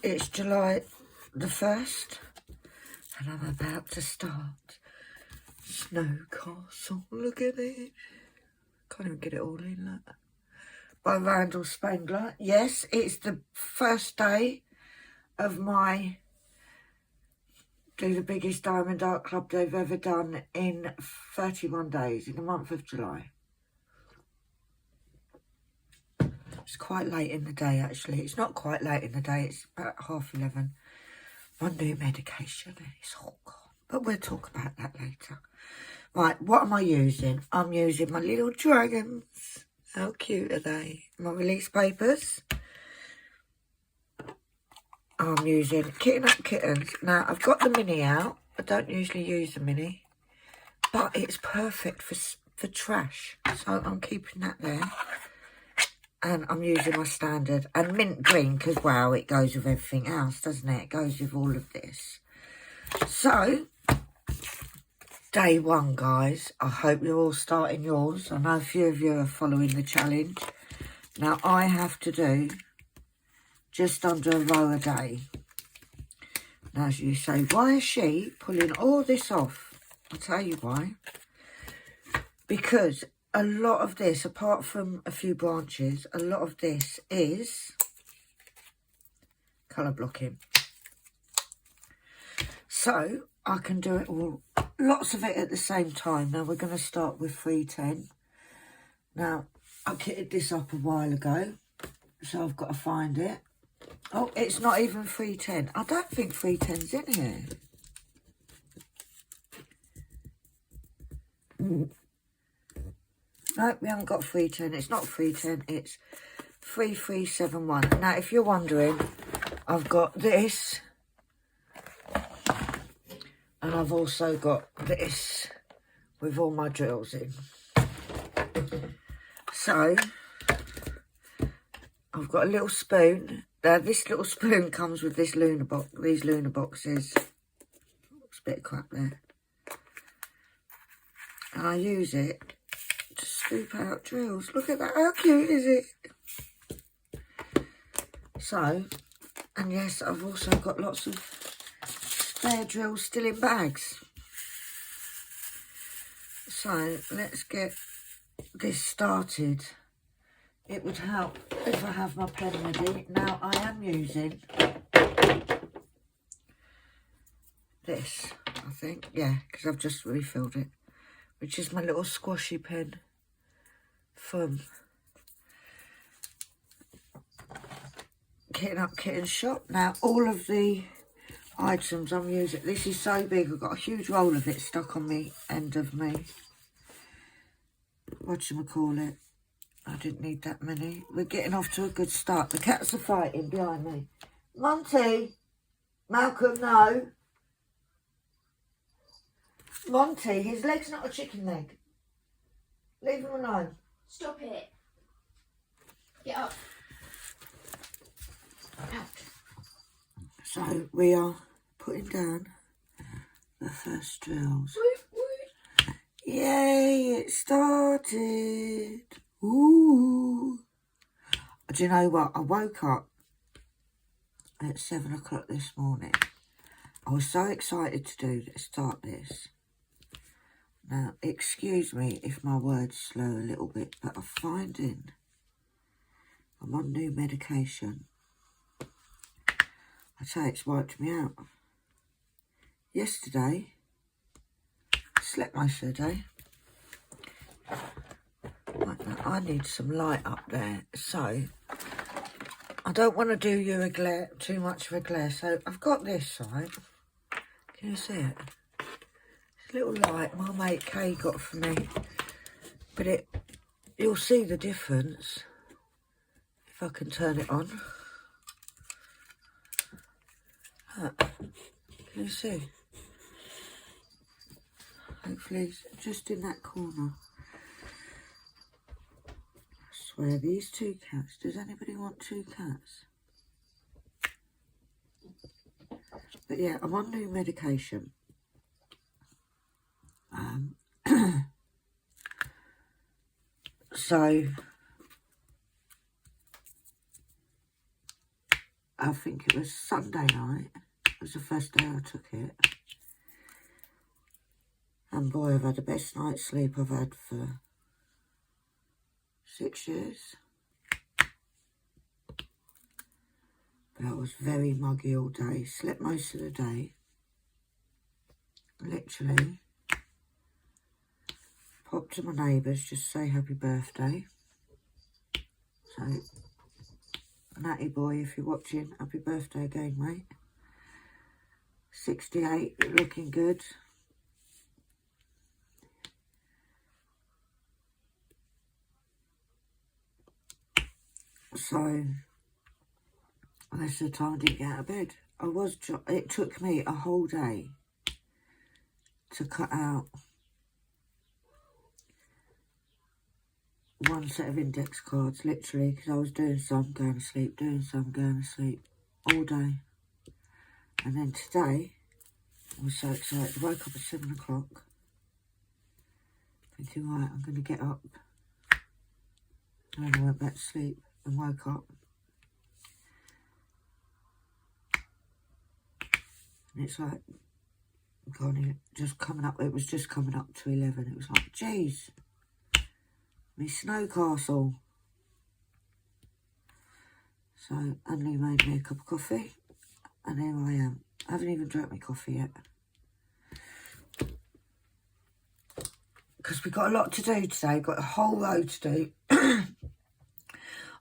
It's July the 1st and I'm about to start Snow Castle. Look at it. Can't even get it all in, look. By Randall Spangler. Yes, it's the first day of my do the biggest diamond art club they've ever done in 31 days, in the month of July. It's quite late in the day, actually. It's not quite late in the day. It's about 11:30. My new medication is all gone. But we'll talk about that later. Right, what am I using? I'm using my little dragons. How cute are they? My release papers. I'm using Kitten Up Kittens. Now, I've got the mini out. I don't usually use the mini. But it's perfect for trash. So I'm keeping that there. And I'm using my standard. And mint green, because, wow, it goes with everything else, doesn't it? It goes with all of this. So, day one, guys. I hope you're all starting yours. I know a few of you are following the challenge. Now, I have to do just under a row a day. Now, as you say, why is she pulling all this off? I'll tell you why. Because a lot of this, apart from a few branches, a lot of this is colour blocking. So, I can do it all, lots of it at the same time. Now, we're going to start with 310. Now, I kitted this up a while ago, so I've got to find it. Oh, it's not even 310. I don't think 310's in here. No, we haven't got 310. It's not 310. It's 3371. Now, if you're wondering, I've got this. And I've also got this with all my drills in. So, I've got a little spoon. Now, this little spoon comes with this lunar box. These lunar boxes. Looks a bit of crap there. And I use it to scoop out drills. Look at that. How cute is it? So, and yes, I've also got lots of spare drills still in bags. So, let's get this started. It would help if I have my pen ready. Now, I am using this, I think. Yeah, because I've just refilled it. Which is my little squashy pen from Kitten Up Kitten Shop. Now, all of the items I'm using, this is so big, I've got a huge roll of it stuck on the end of me. Whatchamacallit? I didn't need that many. We're getting off to a good start. The cats are fighting behind me. Monty! Malcolm, no! Monty, his leg's not a chicken leg. Leave him alone. Stop it. Get up. Out. So, we are putting down the first drills. Yay, it started. Ooh. Do you know what? I woke up at 7 o'clock this morning. I was so excited to start this. Now, excuse me if my words slow a little bit, but I'm finding I'm on new medication. I tell you, it's wiped me out. Yesterday, slept most of the day. Right, now, I need some light up there, so I don't want to do you a glare, too much of a glare. So I've got this, right? Can you see it? It's a little light my mate Kay got for me, but you'll see the difference if I can turn it on. Can you see? Hopefully it's just in that corner. I swear, these two cats. Does anybody want two cats? But yeah, I'm on new medication. So I think it was Sunday night. It was the first day I took it. And boy, I've had the best night's sleep I've had for 6 years. But I was very muggy all day. Slept most of the day. Literally. Popped to my neighbours, just say happy birthday. So, Natty boy, if you're watching, happy birthday again, mate. 68, looking good. So, the rest of the time I didn't get out of bed. It took me a whole day to cut out one set of index cards, literally, because I was doing some, going to sleep, doing some, going to sleep, all day. And then today, I was so excited. I woke up at 7 o'clock, thinking, right, I'm going to get up. And then I went back to sleep and woke up. And it's like, God, just coming up, it was just coming up to 11. It was like, geez, me snow castle. So, Annie made me a cup of coffee, and here I am. I haven't even drank my coffee yet. Because we've got a lot to do today, got a whole load to do.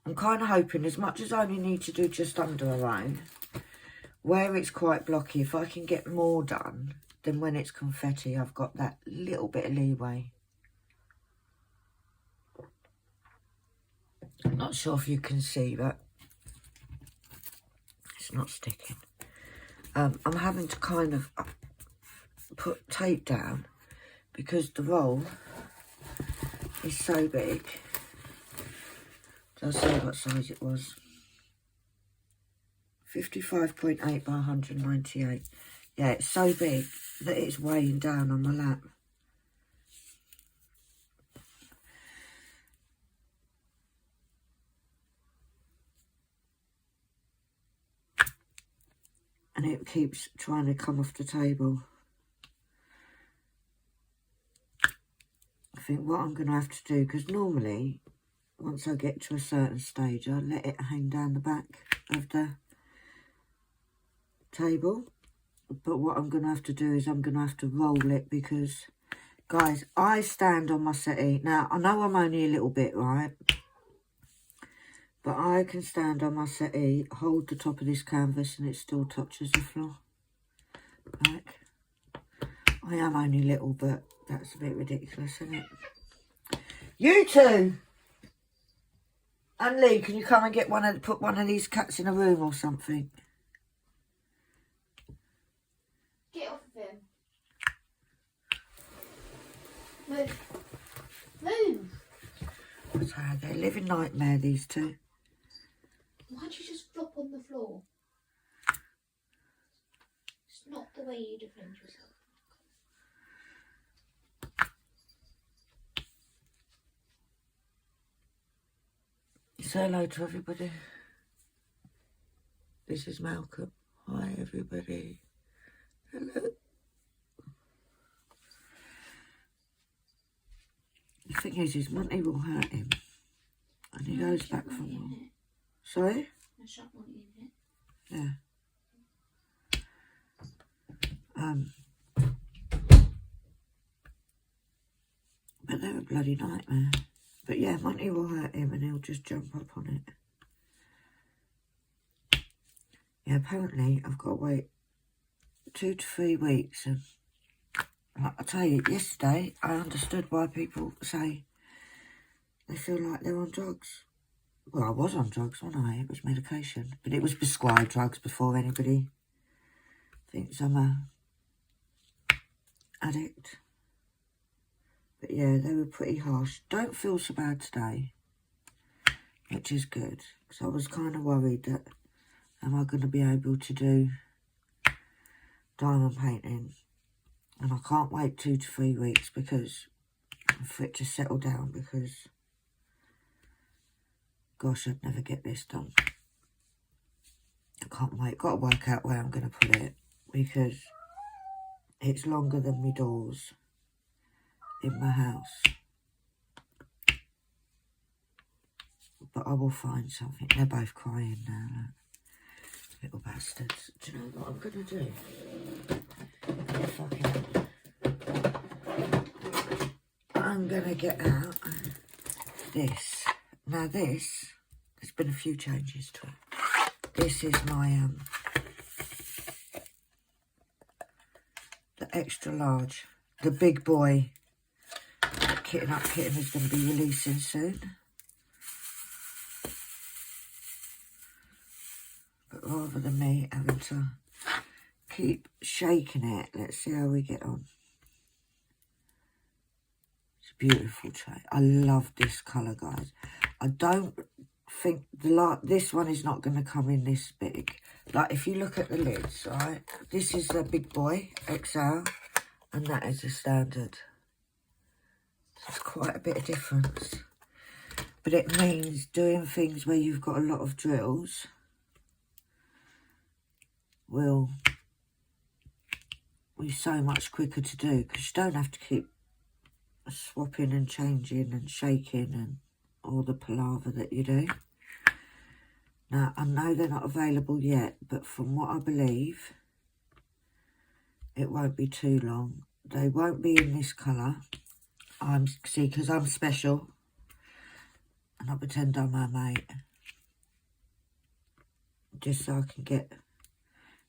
I'm kind of hoping, as much as I only need to do just under a row, where it's quite blocky, if I can get more done, then when it's confetti, I've got that little bit of leeway. I'm not sure if you can see, but it's not sticking. I'm having to kind of put tape down because the roll is so big. I'll say what size it was. 55.8 by 198. Yeah, it's so big that it's weighing down on my lap. And it keeps trying to come off the table. I think what I'm going to have to do, because normally, once I get to a certain stage, I let it hang down the back of the table. But what I'm going to have to do is I'm going to have to roll it because, guys, I stand on my settee. Now, I know I'm only a little bit, right? But I can stand on my settee, hold the top of this canvas, and it still touches the floor. Like, I am only little, but that's a bit ridiculous, isn't it? You two! And Lee, can you come and get put one of these cats in a room or something? Get off of him. Move. Move. I'm sorry, they're a living nightmare, these two. Why'd you just flop on the floor? It's not the way you defend yourself. Say hello to everybody. This is Malcolm. Hi, everybody. Hello. The thing is Monty will hurt him. And he goes back for more. Sorry? I shot Monty in it. Yeah. But they're a bloody nightmare. But yeah, Monty will hurt him and he'll just jump up on it. Yeah, apparently I've got to wait 2 to 3 weeks. And like I tell you, yesterday I understood why people say they feel like they're on drugs. Well, I was on drugs, wasn't I? It was medication. But it was prescribed drugs before anybody thinks I'm a addict. But yeah, they were pretty harsh. Don't feel so bad today, which is good. Because I was kind of worried that, am I going to be able to do diamond painting? And I can't wait 2 to 3 weeks because for it to settle down because, gosh, I'd never get this done. can't wait. Got to work out where I'm going to put it because it's longer than my doors in my house. But I will find something. They're both crying now. Look. Little bastards. Do you know what I'm going to do? I'm going to get out this. Now this, there's been a few changes to it. This is my, the extra large. The big boy Kitten Up Kitten is going to be releasing soon. But rather than me having to keep shaking it, let's see how we get on. It's a beautiful tray. I love this colour, guys. I don't think this one is not going to come in this big. Like, if you look at the lids, right, this is the big boy XL, and that is the standard. There's quite a bit of difference. But it means doing things where you've got a lot of drills will be so much quicker to do, because you don't have to keep swapping and changing and shaking and all the palaver that you do. Now, I know they're not available yet, but from what I believe, it won't be too long. They won't be in this colour. See, because I'm special, and I pretend I'm my mate. Just so I can get,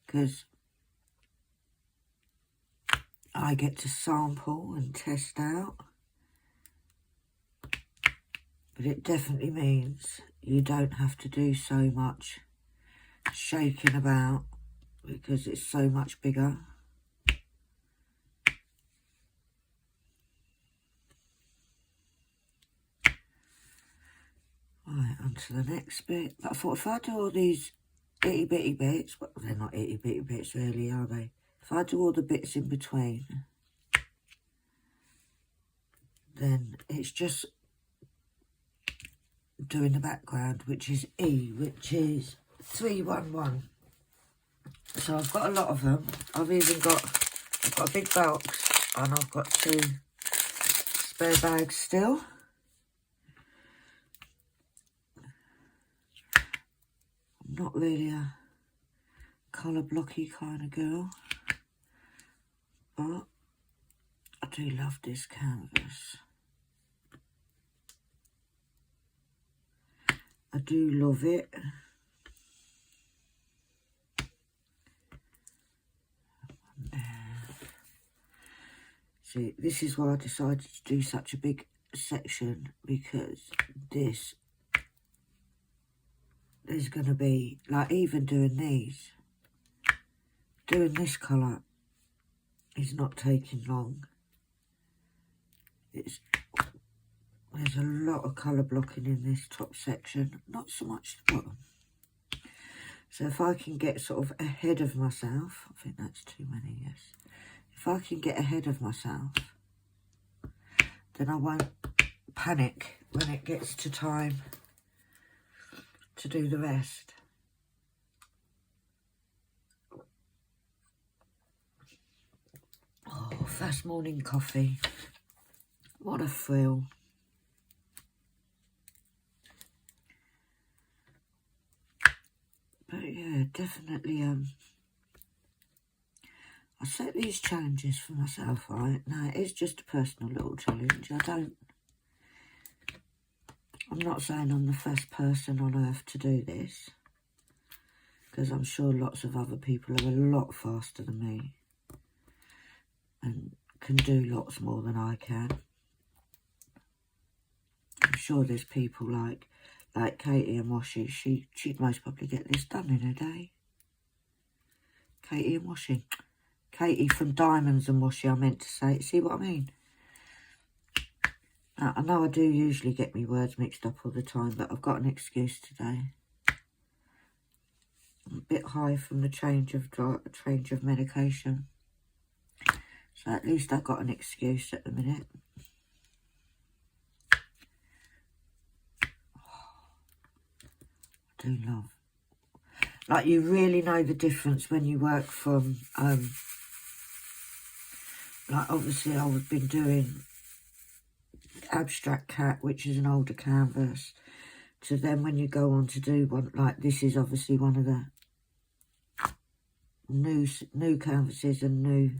because I get to sample and test out. But it definitely means you don't have to do so much shaking about because it's so much bigger. Right, on to the next bit. But I thought if I do all these itty bitty bits, well, they're not itty bitty bits really, are they? If I do all the bits in between, then it's just doing the background, which is E, which is 311. So I've got a lot of them. I've got a big box, and I've got 2 spare bags still. I'm not really a colour blocky kind of girl, but I do love this canvas. I do love it. See, this is why I decided to do such a big section, because there's going to be, like, even doing this colour is not taking long. There's a lot of colour blocking in this top section, not so much the bottom. So if I can get sort of ahead of myself, I think that's too many, yes. If I can get ahead of myself, then I won't panic when it gets to time to do the rest. Oh, first morning coffee. What a thrill. But yeah, definitely, I set these challenges for myself, right? Now, it is just a personal little challenge. I'm not saying I'm the first person on earth to do this, because I'm sure lots of other people are a lot faster than me and can do lots more than I can. I'm sure there's people like Katie and Washi. She'd most probably get this done in a day. Katie and Washi. Katie from Diamonds and Washi, I meant to say. See what I mean? I know I do usually get my words mixed up all the time, but I've got an excuse today. I'm a bit high from the change of medication. So at least I've got an excuse at the minute. I do love. Like, you really know the difference when you work from, like, obviously I've been doing Abstract Cat, which is an older canvas, to then when you go on to do one, like this is obviously one of the new canvases and new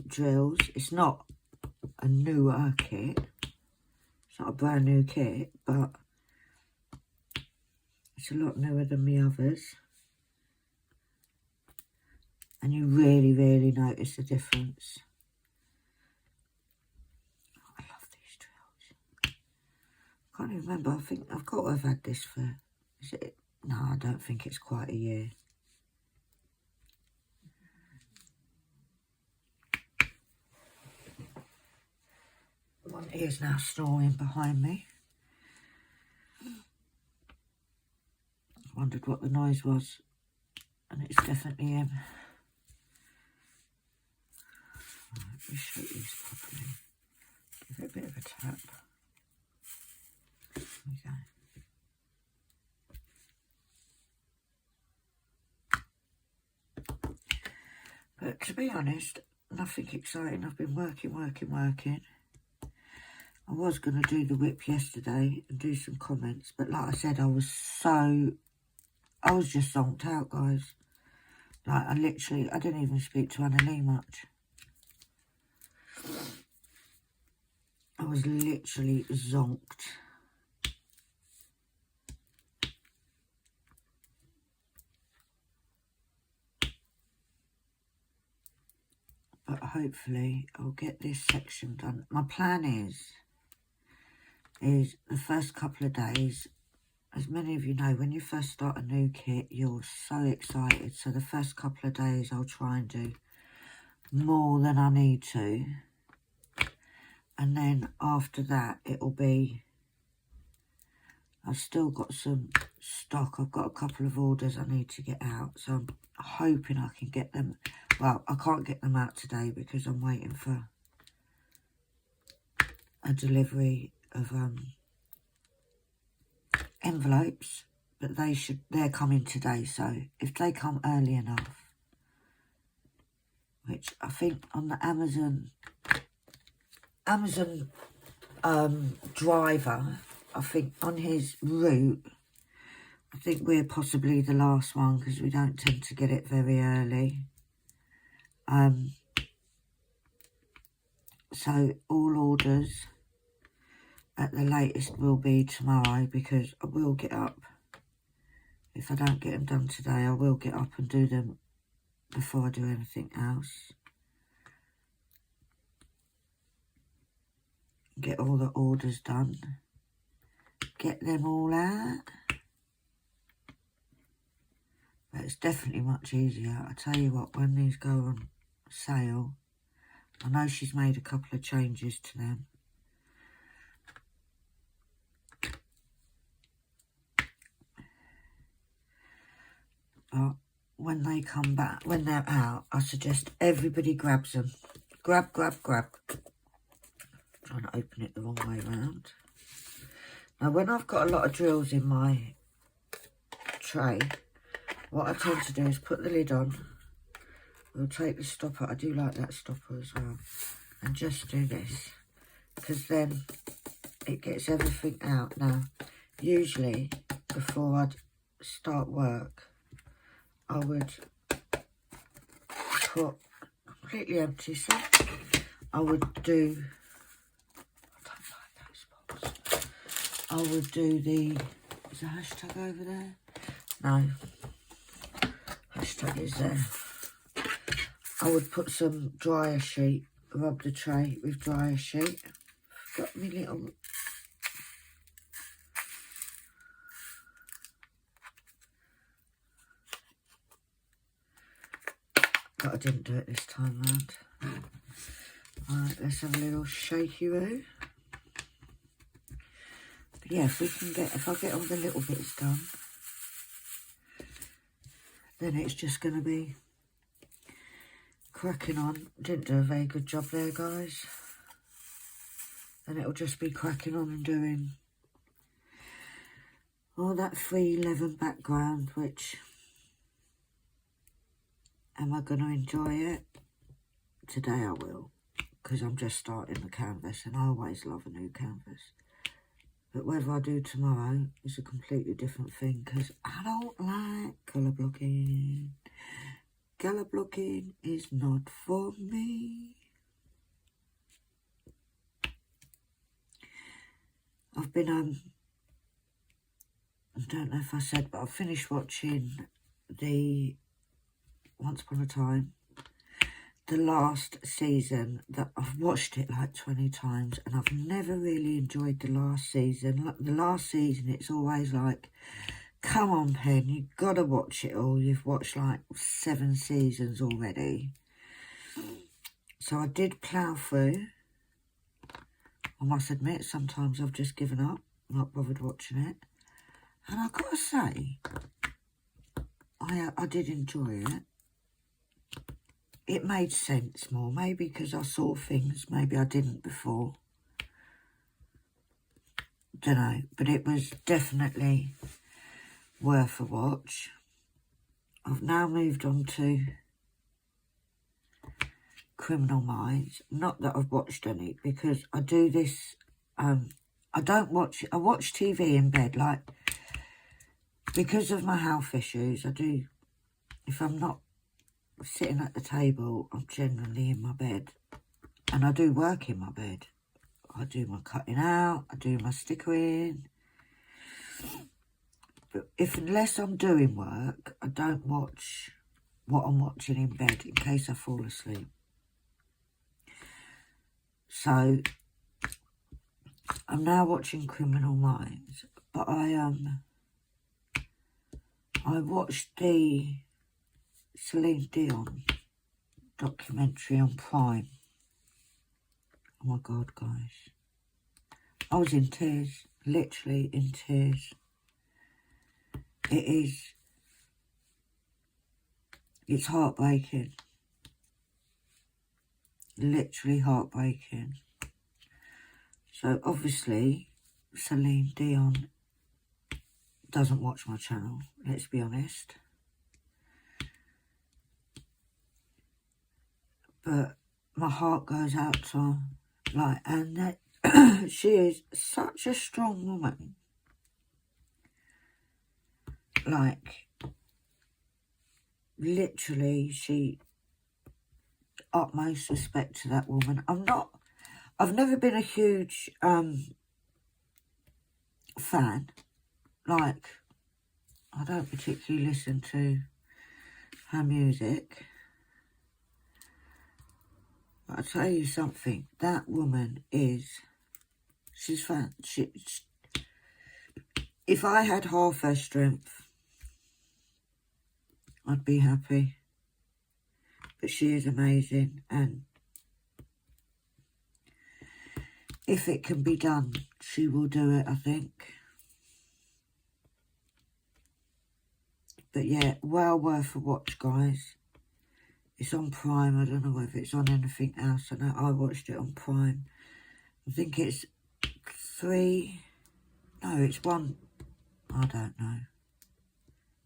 drills. It's not a newer kit, it's not a brand new kit, but it's a lot newer than the others. And you really, really notice the difference. Oh, I love these drills. I can't even remember. I think I've got to have had this for, is it? No, I don't think it's quite a year. One ear's now snoring behind me. I wondered what the noise was, and it's definitely him. Right, let me show these properly. Give it a bit of a tap. There we go. But to be honest, nothing exciting. I've been working. I was going to do the whip yesterday and do some comments, but like I said, I was just zonked out, guys. Like, I didn't even speak to Annalie much. I was literally zonked. But hopefully I'll get this section done. My plan is the first couple of days, as many of you know, when you first start a new kit, you're so excited. So the first couple of days I'll try and do more than I need to. And then after that, it'll be, I've still got some stock. I've got a couple of orders I need to get out. So I'm hoping I can get them. Well, I can't get them out today because I'm waiting for a delivery of envelopes, but they're coming today. So if they come early enough, which I think on the Amazon driver, I think on his route, I think we're possibly the last one because we don't tend to get it very early. So all orders at the latest will be tomorrow, because I will get up. If I don't get them done today, I will get up and do them before I do anything else. Get all the orders done. Get them all out. But it's definitely much easier. I tell you what, when these go on sale, I know she's made a couple of changes to them. But when they come back, when they're out, I suggest everybody grabs them. Grab. Trying to open it the wrong way around. Now, when I've got a lot of drills in my tray, what I tend to do is put the lid on. We'll take the stopper. I do like that stopper as well. And just do this, because then it gets everything out. Now, usually, before I'd start work, I would put completely empty, so I would do, I don't like those spots. I would do the, is the hashtag over there? No, hashtag is there. I would put some dryer sheet, rub the tray with dryer sheet. Got me little, but I didn't do it this time round. Right, let's have a little shaky-roo. But yeah, if I get all the little bits done, then it's just going to be cracking on. Didn't do a very good job there, guys. Then it'll just be cracking on and doing Or that 311 background, which, am I going to enjoy it? Today I will, because I'm just starting the canvas and I always love a new canvas. But whether I do tomorrow is a completely different thing, because I don't like colour blocking. Colour blocking is not for me. I've been, I don't know if I said, but I've finished watching the Once Upon a Time, the last season. That I've watched it like 20 times and I've never really enjoyed the last season. Like the last season, it's always like, come on, Pen, you've got to watch it all. You've watched like 7 seasons already. So I did plough through. I must admit, sometimes I've just given up, not bothered watching it. And I've got to say, I did enjoy it. It made sense more, maybe because I saw things maybe I didn't before. Don't know, but it was definitely worth a watch. I've now moved on to Criminal Minds. Not that I've watched any, because I do this, I watch TV in bed, like, because of my health issues, I do, if I'm not sitting at the table, I'm generally in my bed. And I do work in my bed. I do my cutting out, I do my stickering. But unless I'm doing work, I don't watch what I'm watching in bed in case I fall asleep. So, I'm now watching Criminal Minds. But I watched the Celine Dion documentary on Prime. Oh my God, guys. I was in tears, literally in tears. It's heartbreaking. Literally heartbreaking. So obviously, Celine Dion doesn't watch my channel, let's be honest. But my heart goes out to her, like, and that she is such a strong woman. Like, literally, utmost respect to that woman. I've never been a huge fan. Like, I don't particularly listen to her music. But I'll tell you something, that woman she's fan. If I had half her strength, I'd be happy. But she is amazing, and if it can be done, she will do it, I think. But yeah, well worth a watch, guys. It's on Prime. I don't know whether it's on anything else. I know I watched it on Prime. I think it's 3. No, it's 1. I don't know.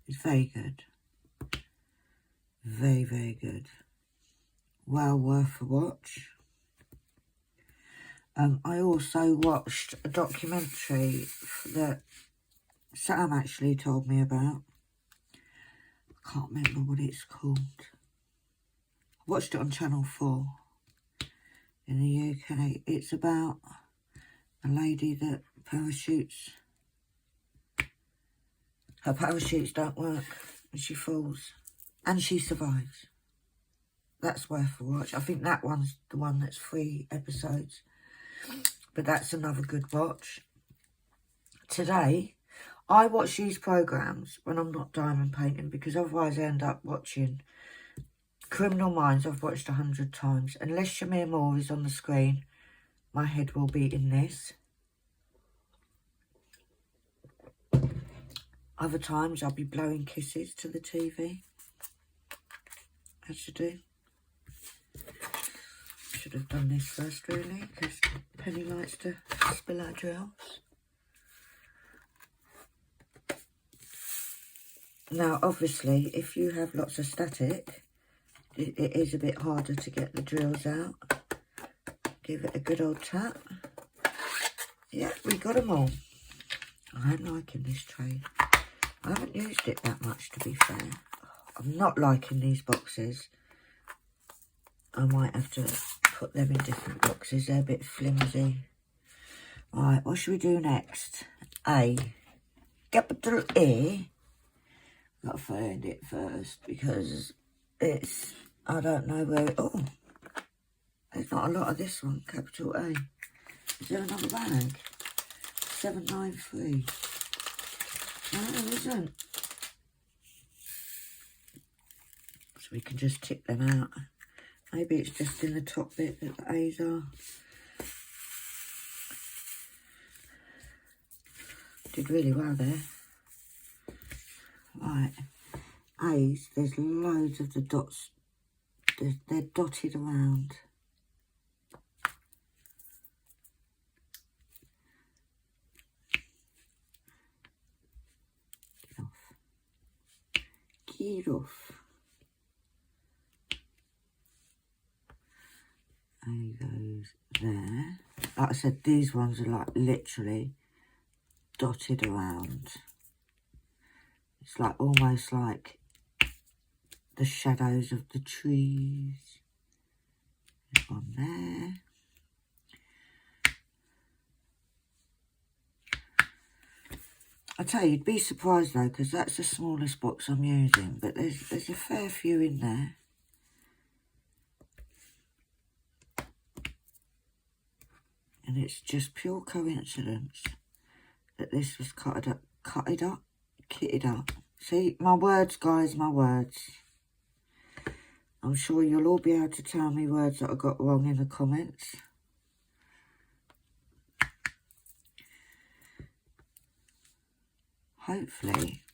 It's very good. Very, very good. Well worth a watch. I also watched a documentary that Sam actually told me about. I can't remember what it's called. I watched it on Channel 4 in the UK. It's about a lady that parachutes. Her parachutes don't work and she falls. And she survives. That's worth a watch. I think that one's the one that's 3 episodes. But that's another good watch. Today, I watch these programmes when I'm not diamond painting, because otherwise I end up watching Criminal Minds. I've watched 100 times. Unless Shamir Moore is on the screen, my head will be in this. Other times I'll be blowing kisses to the TV. As you do. Should have done this first, really, because Penny likes to spill her gels. Now, obviously, if you have lots of static, it is a bit harder to get the drills out. Give it a good old tap. Yeah, we got them all. I am liking this tray. I haven't used it that much, to be fair. I'm not liking these boxes. I might have to put them in different boxes. They're a bit flimsy. Right, what should we do next? A. Capital A. Got to find it first because it's, I don't know where, oh, there's not a lot of this one, capital A. Is there another bag? 793. No, there isn't. So we can just tip them out. Maybe it's just in the top bit that the A's are. Did really well there. Right. A's, there's loads of the dots. They're dotted around. Get off. Get off. A goes there. Like I said, these ones are like literally dotted around. It's like almost like the shadows of the trees. There's one there. I tell you, you'd be surprised though, because that's the smallest box I'm using, but there's a fair few in there. And it's just pure coincidence that this was kitted up. See, my words, guys, my words. I'm sure you'll all be able to tell me words that I got wrong in the comments. Hopefully,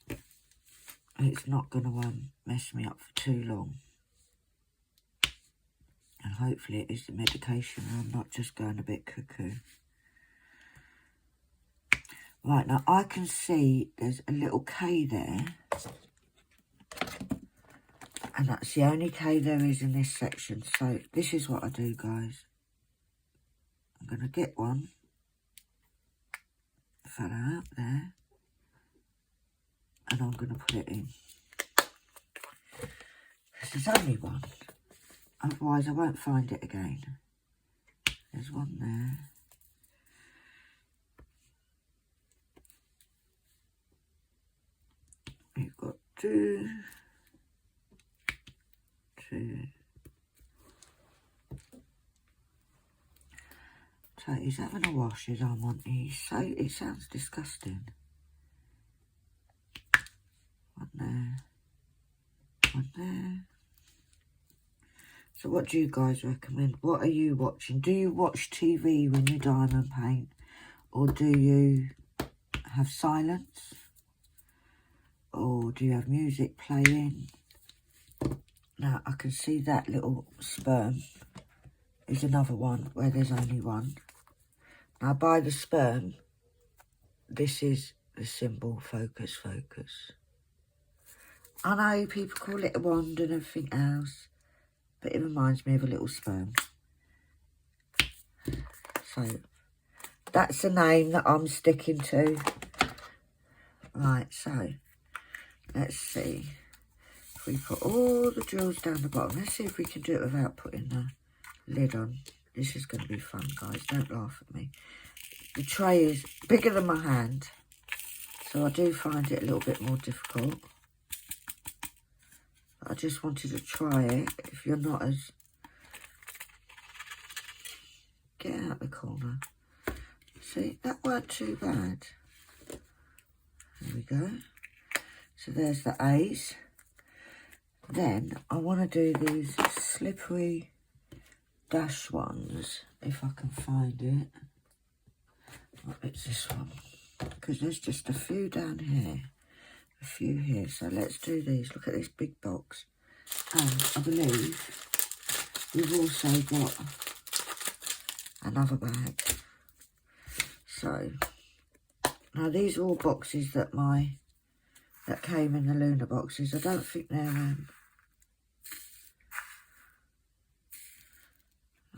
it's not going to mess me up for too long. And hopefully it is the medication and I'm not just going a bit cuckoo. Right, now I can see there's a little K there. And that's the only K there is in this section. So this is what I do, guys. I'm going to get one. Fella out there. And I'm going to put it in. There's only one. Otherwise, I won't find it again. There's one there. We've got two. So he's having a wash, his arm on. It sounds disgusting. One there. One there. So what do you guys recommend? What are you watching? Do you watch TV when you diamond paint? Or do you have silence? Or do you have music playing? Now, I can see that little sperm is another one where there's only one. Now, by the sperm, this is the symbol focus, focus. I know people call it a wand and everything else. But it reminds me of a little sperm. So, that's the name that I'm sticking to. Right, so, let's see. If we put all the drills down the bottom. Let's see if we can do it without putting the lid on. This is going to be fun, guys. Don't laugh at me. The tray is bigger than my hand. So, I do find it a little bit more difficult. I just wanted to try it. If you're not as... Get out the corner. See, that weren't too bad. There we go. So there's the A's. Then I want to do these slippery dash ones, if I can find it. Oh, it's this one. Because there's just a few down here. A few here, so let's do these. Look at this big box. And I believe we've also got another bag. So now these are all boxes that my that came in the Luna boxes. I don't think they're...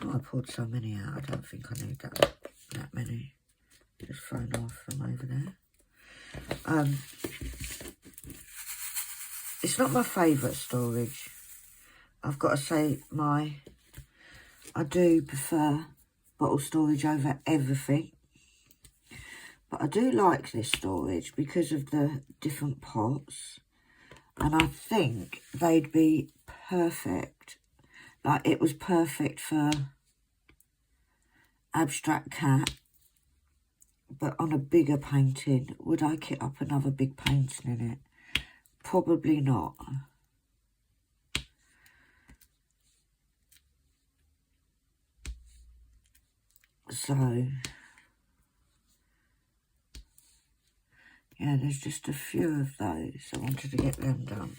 Oh, I poured so many out. I don't think I need that many. Just thrown off from over there. It's not my favourite storage. I've got to say I do prefer bottle storage over everything. But I do like this storage because of the different pots. And I think they'd be perfect. Like, it was perfect for abstract cat. But on a bigger painting, would I kit up another big painting in it? Probably not. So, yeah, there's just a few of those. I wanted to get them done.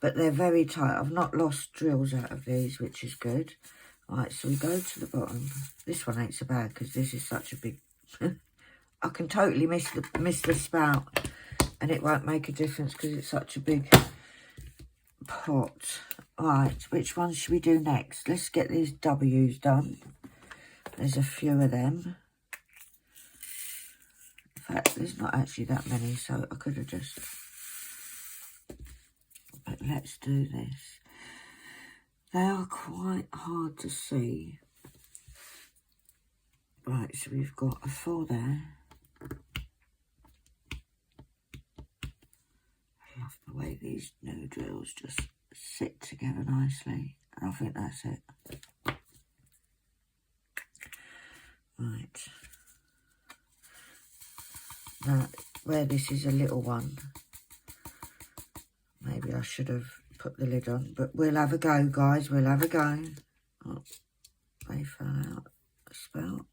But they're very tight. I've not lost drills out of these, which is good. Right, so we go to the bottom. This one ain't so bad because this is such a big... I can totally miss the spout and it won't make a difference because it's such a big pot. Right, which one should we do next? Let's get these W's done. There's a few of them. In fact, there's not actually that many, so I could have just... But let's do this. They are quite hard to see. Right, so we've got a 4 there. I love the way these new drills just sit together nicely. And I think that's it. Right. Now, where this is a little one, maybe I should have put the lid on, but we'll have a go, guys. We'll have a go. Oh, they fell out a spout.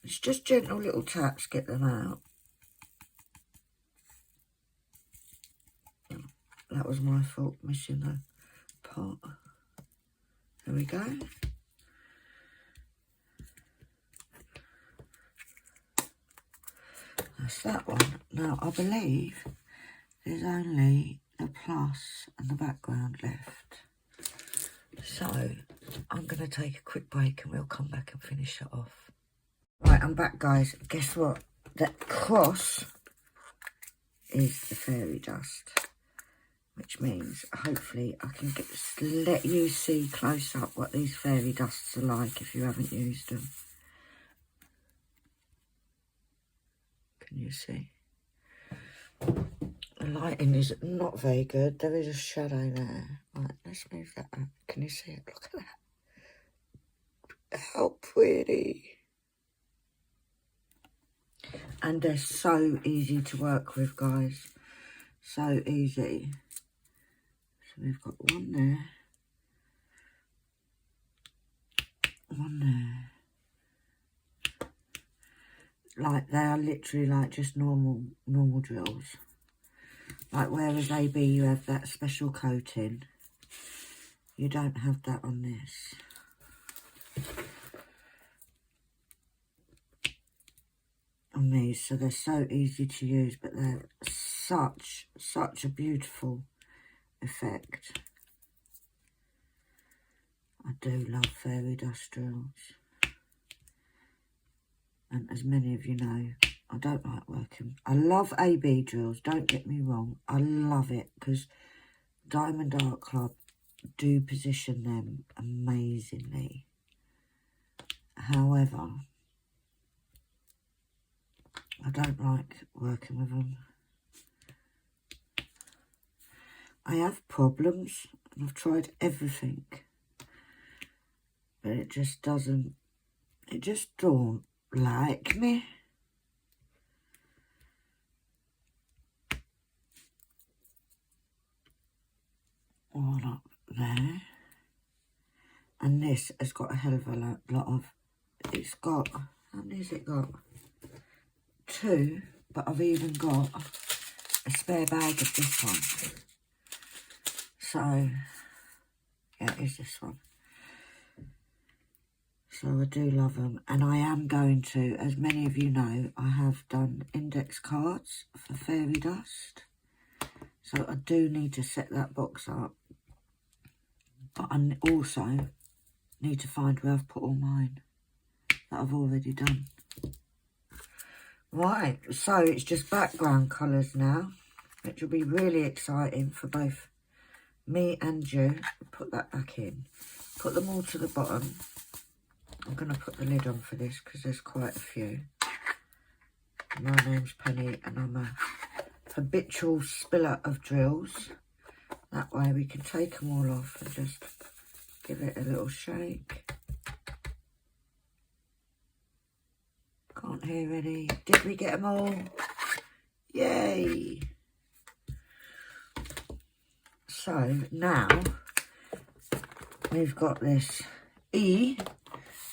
It's just gentle little taps, get them out. That was my fault, missing the pot. There we go. That's that one. Now, I believe there's only the plus and the background left. So, I'm going to take a quick break and we'll come back and finish it off. Right, I'm back, guys. Guess what? That cross is the fairy dust. Which means, hopefully, I can let you see close up what these fairy dusts are like if you haven't used them. Can you see? The lighting is not very good. There is a shadow there. Right, let's move that up. Can you see it? Look at that. How pretty. And they're so easy to work with, guys. So easy. So we've got one there. One there. Like, they are literally like just normal drills. Like, whereas AB you have that special coating, you don't have that on this. On these, so they're so easy to use, but they're such a beautiful effect. I do love fairy dust drills. And as many of you know, I don't like working. I love AB drills, don't get me wrong. I love it because Diamond Art Club do position them amazingly. However, I don't like working with them. I have problems and I've tried everything. But it just doesn't, it just don't like me. One up there. And this has got a hell of a lot of, it's got, how many has it got? 2, but I've even got a spare bag of this one. So, yeah, it is this one. So I do love them, and I am going to, as many of you know, I have done index cards for fairy dust. So I do need to set that box up, but I also need to find where I've put all mine that I've already done. Right, so it's just background colours now, which will be really exciting for both me and you. Put that back in, put them all to the bottom. I'm going to put the lid on for this because there's quite a few. My name's Penny and I'm a habitual spiller of drills. That way we can take them all off and just give it a little shake. Can't hear any. Did we get them all? Yay! So now we've got this E,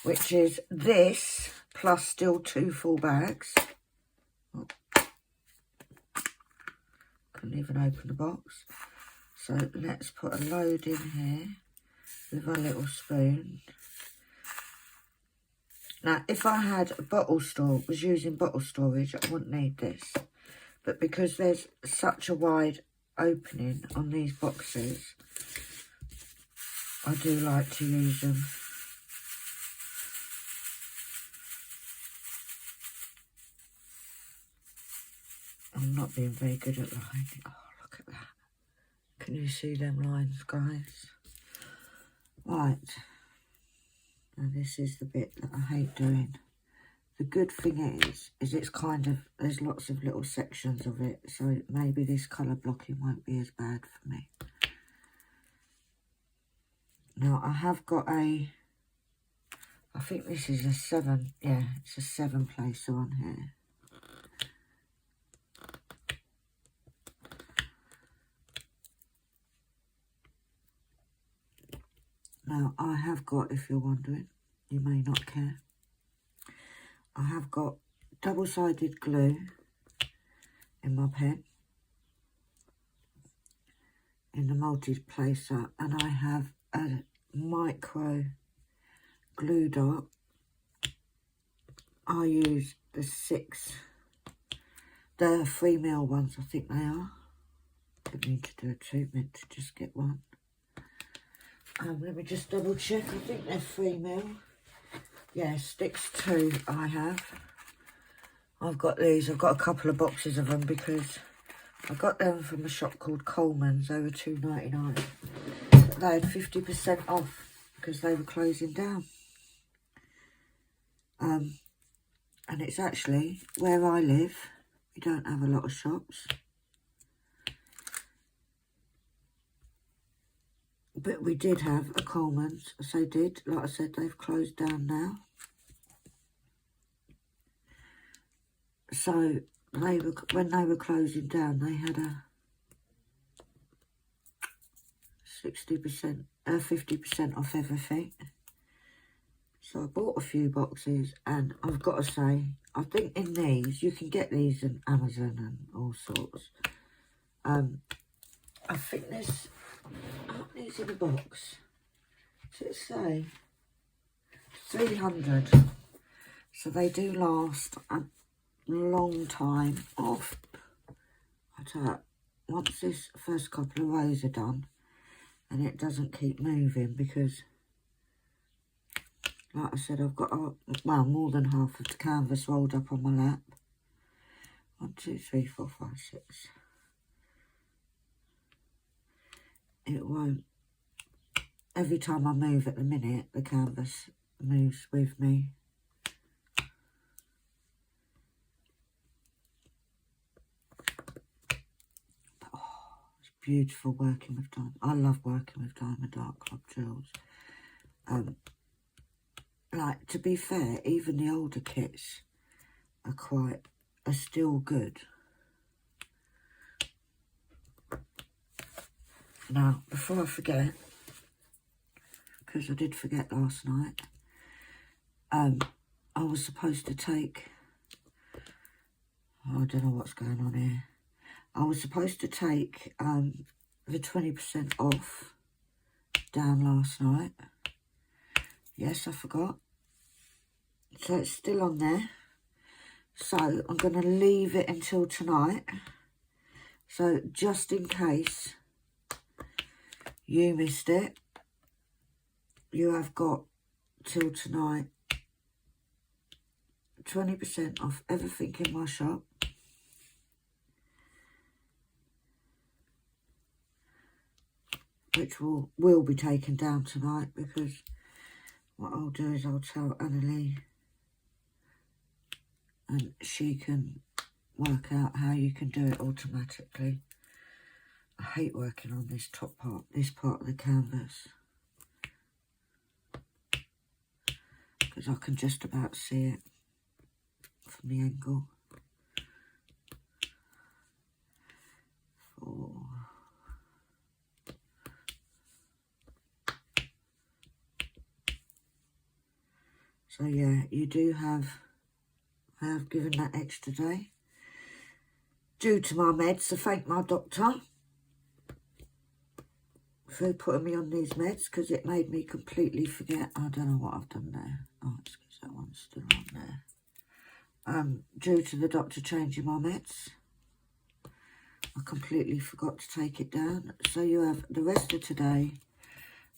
which is this plus still 2 full bags. Oh, couldn't even open the box. So let's put a load in here with a little spoon. Now, if I had a was using bottle storage, I wouldn't need this. But because there's such a wide opening on these boxes, I do like to use them. I'm not being very good at lining. Oh, look at that. Can you see them lines, guys? Right. Now this is the bit that I hate doing. The good thing is it's kind of, there's lots of little sections of it, so maybe this colour blocking won't be as bad for me. Now I have got I think this is a 7, yeah, it's a 7 placer on here. Now I have got, if you're wondering, you may not care, I have got double-sided glue in my pen, in the multi-placer, and I have a micro glue dot. I use the 3mm ones, I think they are. Don't need to do a treatment to just get one. Let me just double check, I think they're 3mm. Yeah, sticks 2 I have. I've got these, I've got a couple of boxes of them because I got them from a shop called Coleman's. They were $2.99. They had 50% off because they were closing down. And it's actually where I live, we don't have a lot of shops. But we did have a Coleman's, so did, like I said, they've closed down now. So when they were closing down, they had a 50% off everything. So I bought a few boxes, and I've got to say, I think in these, you can get these on Amazon and all sorts. I think there's, aren't these in a box? Does it say 300? So they do last a long time off. I tell you, once this first couple of rows are done, and it doesn't keep moving, because like I said, I've got, well, more than half of the canvas rolled up on my lap. 1, 2, 3, 4, 5, 6. It won't. Every time I move at the minute, the canvas moves with me. But, oh, it's beautiful working with diamond. I love working with Diamond Art Club drills. Like, to be fair, even the older kits are still good. Now, before I forget, because I did forget last night, I was supposed to take, I don't know what's going on here. I was supposed to take the 20% off down last night. Yes, I forgot. So it's still on there. So I'm going to leave it until tonight. So just in case you missed it, you have got till tonight 20% off everything in my shop. Which will be taken down tonight, because what I'll do is I'll tell Annalie and she can work out how you can do it automatically. I hate working on this top part, this part of the canvas, because I can just about see it from the angle. 4. So yeah, you do have, I have given that extra day due to my meds. So thank my doctor for putting me on these meds, because it made me completely forget. I don't know what I've done there. Oh, it's because that one's still on there. Due to the doctor changing my meds, I completely forgot to take it down. So you have the rest of today,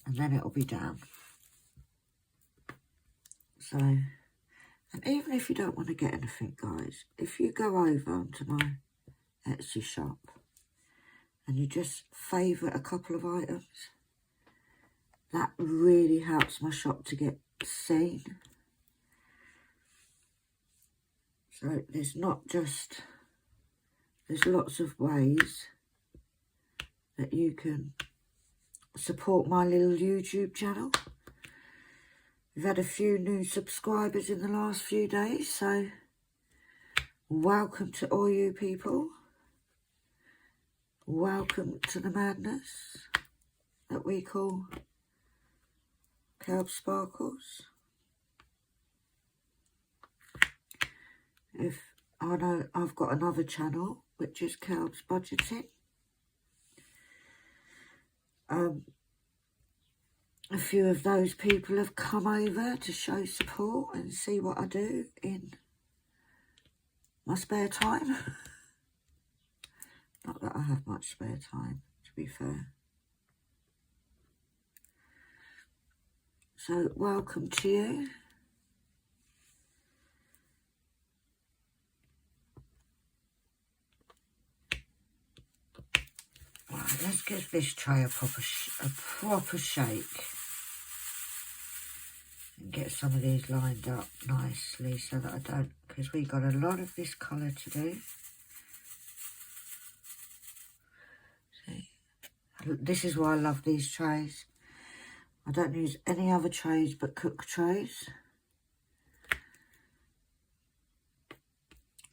and then it'll be down. So, and even if you don't want to get anything, guys, if you go over onto my Etsy shop and you just favourite a couple of items, that really helps my shop to get seen. So there's not just, there's lots of ways that you can support my little YouTube channel. We've had a few new subscribers in the last few days, so welcome to all you people. Welcome to the madness that we call KALBS Sparkles. If I know, I've got another channel which is KALBS Budgeting. A few of those people have come over to show support and see what I do in my spare time. Not that I have much spare time, to be fair. So, welcome to you. Right, let's give this tray a proper shake. And get some of these lined up nicely so that I don't, because we got a lot of this colour to do. See, this is why I love these trays. I don't use any other trays but cook trays.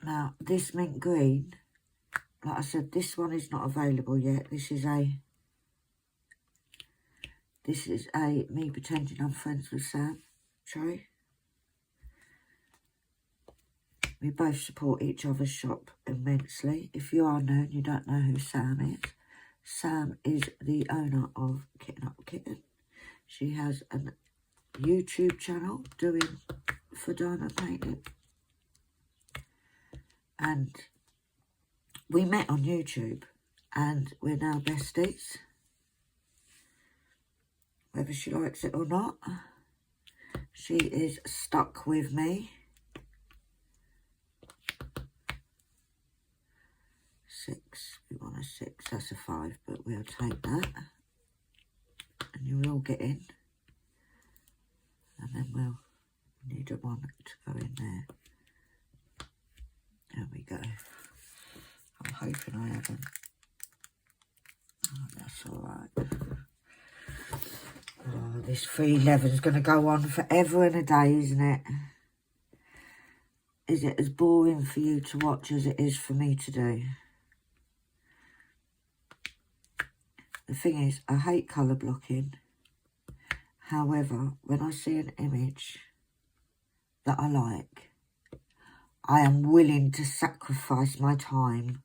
Now, this mint green, like I said, this one is not available yet. This is a me pretending I'm friends with Sam tray. We both support each other's shop immensely. If you are new and you don't know who Sam is the owner of Kitten Up Kitten. She has a YouTube channel doing for diamond painting. And we met on YouTube and we're now besties. Whether she likes it or not, she is stuck with me. 6, we want a 6, that's a 5, but we'll take that. And you'll all get in. And then we'll need a 1 to go in there. There we go. I'm hoping I haven't. Oh, that's alright. Oh, this 311 is going to go on forever and a day, isn't it? Is it as boring for you to watch as it is for me to do? The thing is, I hate colour blocking. However, when I see an image that I like, I am willing to sacrifice my time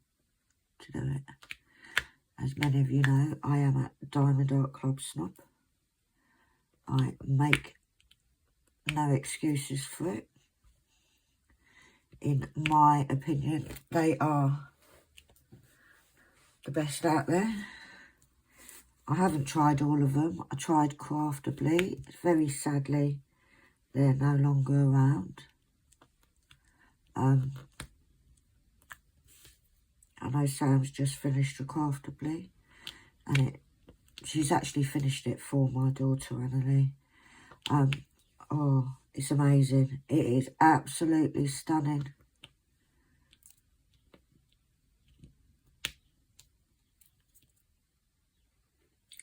to do it. As many of you know, I am a Diamond Art Club snob. I make no excuses for it. in my opinion. They are the best out there. I haven't tried all of them. I tried Craftably. Very sadly, they're no longer around. I know Sam's just finished a Craftably, and she's actually finished it for my daughter, Annalie. Oh, it's amazing. It is absolutely stunning.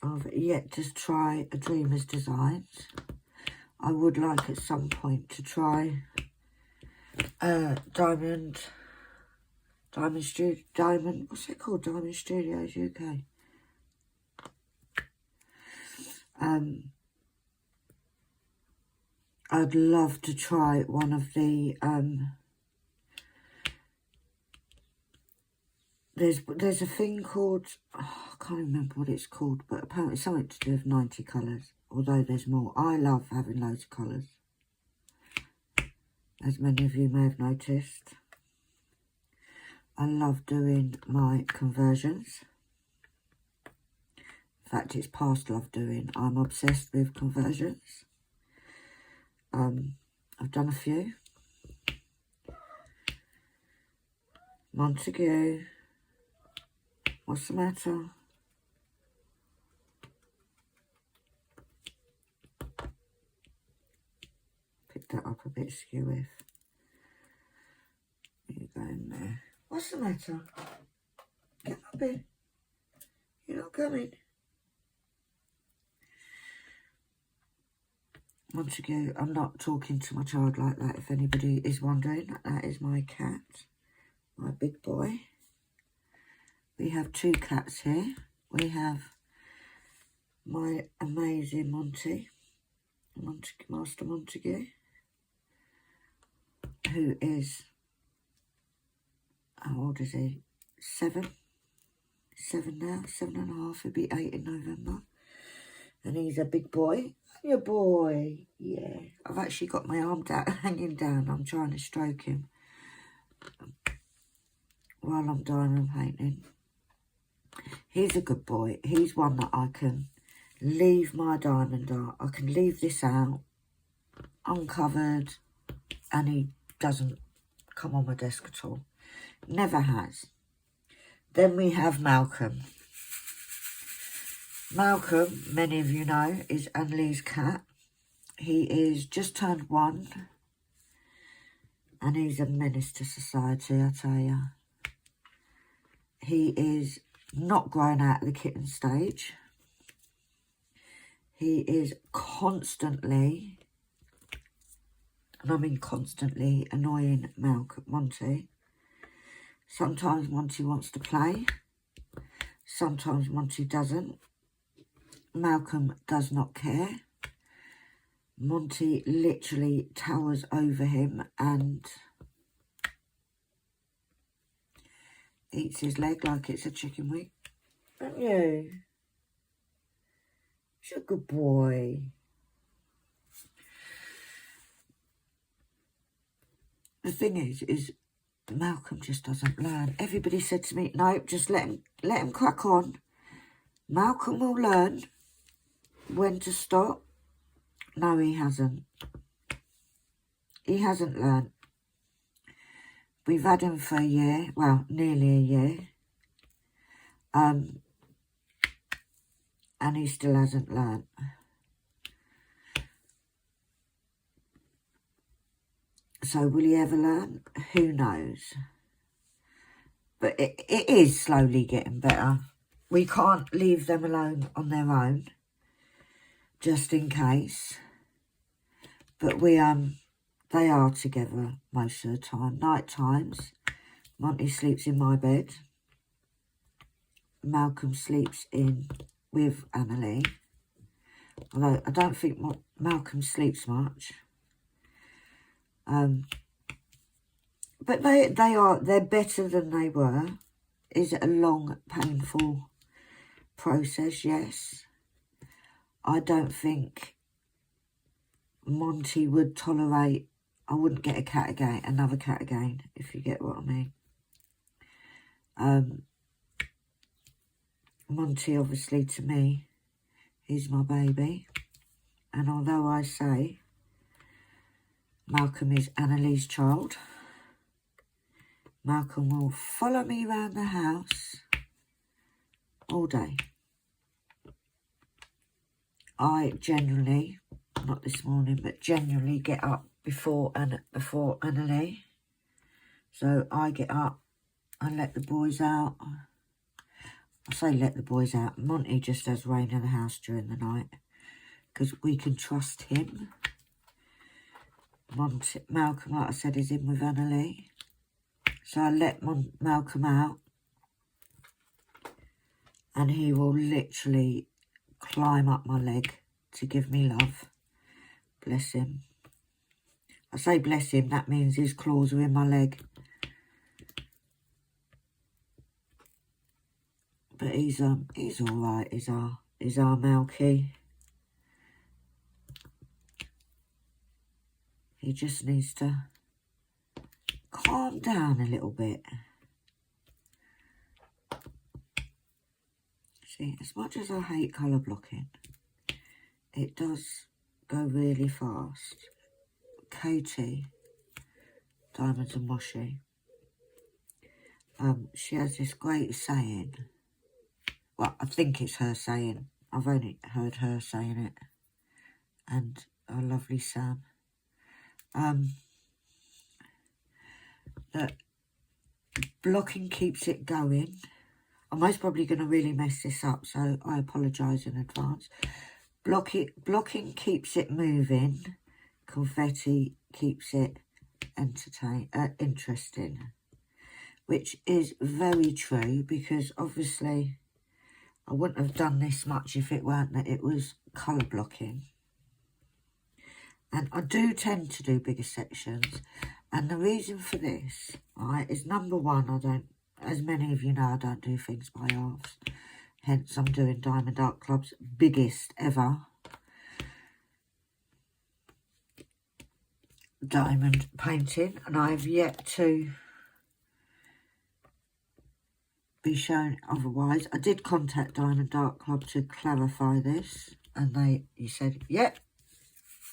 I've yet to try a Dreamer's Designs. I would like at some point to try Diamond, what's it called? Diamond Studios UK. I'd love to try one of the, there's a thing called, oh, I can't remember what it's called, but apparently something to do with 90 colours, although there's more. I love having loads of colours, as many of you may have noticed. I love doing my conversions. In fact, it's past love doing. I'm obsessed with conversions. I've done a few. Montague. What's the matter? Pick that up a bit skewy. You go in there. What's the matter? Get up here. You're not coming. Montague, I'm not talking to my child like that, if anybody is wondering. That is my cat, my big boy. We have two cats here. We have my amazing Monty, Master Montague, who is, how old is he? 7 now, 7.5, he'll be 8 in November. And he's a big boy. Your boy, yeah. I've actually got my arm hanging down. I'm trying to stroke him while I'm diamond painting. He's a good boy. He's one that I can leave my diamond art. I can leave this out uncovered, and he doesn't come on my desk at all. Never has. Then we have Malcolm. Malcolm, many of you know, is Annalie's cat. He is just turned 1, and he's a menace to society, I tell you. He is not grown out of the kitten stage. He is constantly, and I mean constantly, annoying Monty. Sometimes Monty wants to play. Sometimes Monty doesn't. Malcolm does not care. Monty literally towers over him and eats his leg like it's a chicken wing. Don't you? He's a good boy. The thing is Malcolm just doesn't learn. Everybody said to me, no, just let him crack on. Malcolm will learn when to stop. No, he hasn't. He hasn't learned. We've had him for a year, well, nearly a year. And he still hasn't learned. So will he ever learn? Who knows? But it is slowly getting better. We can't leave them alone on their own, just in case. But they are together most of the time. Night times, Monty sleeps in my bed. Malcolm sleeps in with Annalie. Although I don't think Malcolm sleeps much. But they're better than they were. Is it a long, painful process? Yes. I don't think Monty would tolerate I wouldn't get a cat again, another cat again, if you get what I mean. Monty, obviously, to me, is my baby. And although I say Malcolm is Annalie's child, Malcolm will follow me around the house all day. I generally, not this morning, but generally get up before Annalie. So I get up and let the boys out. I say let the boys out. Monty just has reign in the house during the night because we can trust him. Malcolm, like I said, is in with Annalie. So I let Malcolm out and he will literally climb up my leg to give me love. Bless him. I say bless him, that means his claws are in my leg. But he's alright, is our Malky. He just needs to calm down a little bit. See, as much as I hate colour blocking, it does go really fast. Katie, Diamonds and Moshi, she has this great saying. Well, I think it's her saying. I've only heard her saying it. And our lovely Sam. That blocking keeps it going. I'm most probably going to really mess this up, so I apologise in advance. Blocking keeps it moving. Confetti keeps it interesting. Which is very true, because obviously I wouldn't have done this much if it weren't that it was colour blocking. And I do tend to do bigger sections. And the reason for this, right, is number one, I don't, as many of you know, I don't do things by halves. Hence, I'm doing Diamond Art Club's biggest ever diamond painting. And I have yet to be shown otherwise. I did contact Diamond Art Club to clarify this. And he said, yep,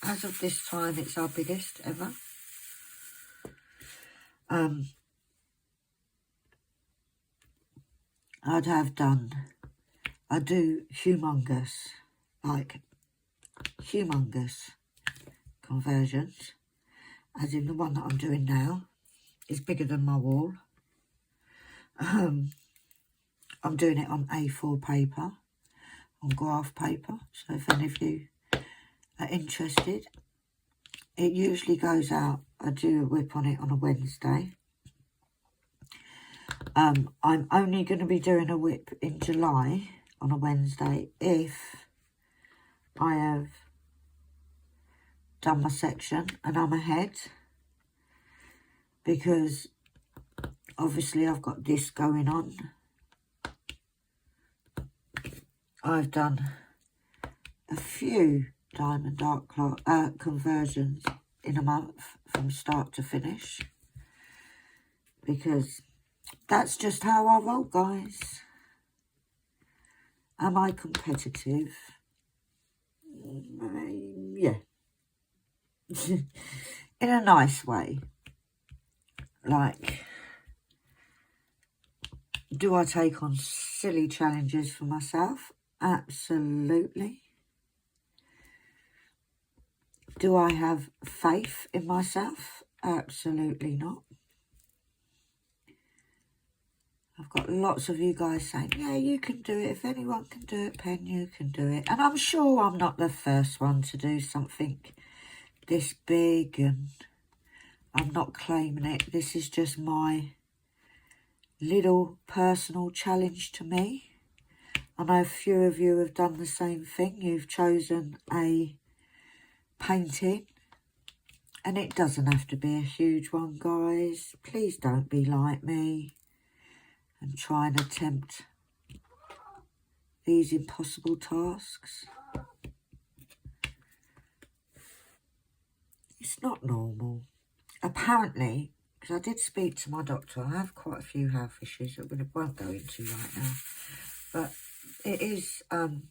as of this time, it's our biggest ever. I do humongous, like humongous conversions, as in the one that I'm doing now is bigger than my wall. I'm doing it on A4 paper, on graph paper, so if any of you are interested, it usually goes out, I do a whip on it on a Wednesday. I'm only going to be doing a whip in July on a Wednesday if I have done my section and I'm ahead, because obviously I've got this going on. I've done a few Diamond Art Club conversions in a month from start to finish, because that's just how I roll, guys. Am I competitive? Yeah. In a nice way. Like, do I take on silly challenges for myself? Absolutely. Do I have faith in myself? Absolutely not. I've got lots of you guys saying, yeah, you can do it. If anyone can do it, Pen, you can do it. And I'm sure I'm not the first one to do something this big, and I'm not claiming it. This is just my little personal challenge to me. I know a few of you have done the same thing. You've chosen a painting, and it doesn't have to be a huge one, guys. Please don't be like me and try and attempt these impossible tasks. It's not normal. apparently, because I did speak to my doctor, I have quite a few health issues that we won't go into right now, but it is, when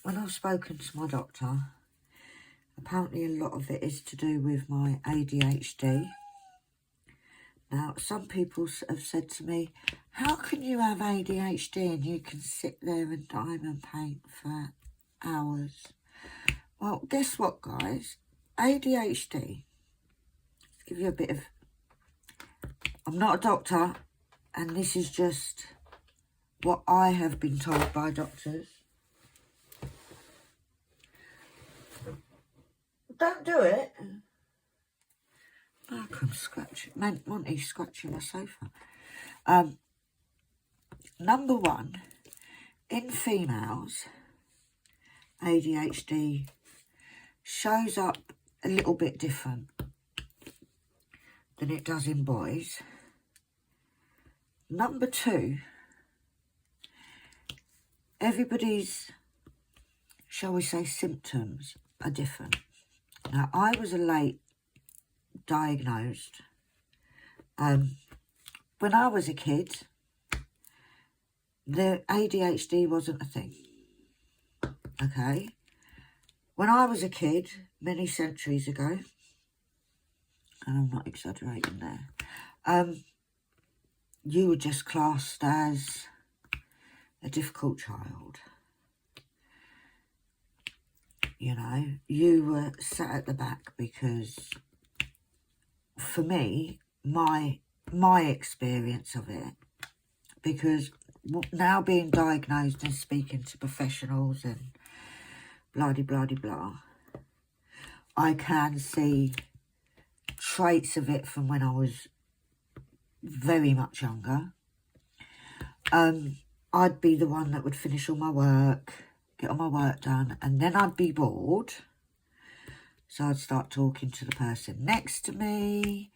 I've spoken to my doctor, apparently a lot of it is to do with my ADHD. Now, some people have said to me, how can you have ADHD and you can sit there and diamond paint for hours? Well, guess what, guys? ADHD, let's give you a bit of, I'm not a doctor, and this is just what I have been told by doctors. Don't do it. Malcolm scratching, Monty's scratching my sofa. Number one, in females, ADHD shows up a little bit different than it does in boys. Number two, everybody's, shall we say, symptoms are different. Now, I was a late diagnosed. When I was a kid, the ADHD wasn't a thing. Okay? When I was a kid, many centuries ago, and I'm not exaggerating there, you were just classed as a difficult child. You know, you were sat at the back because, for me, my experience of it, because now being diagnosed and speaking to professionals and blah-de-blah-de-blah, I can see traits of it from when I was very much younger. I'd be the one that would finish all my work, get all my work done, and then I'd be bored. So I'd start talking to the person next to me,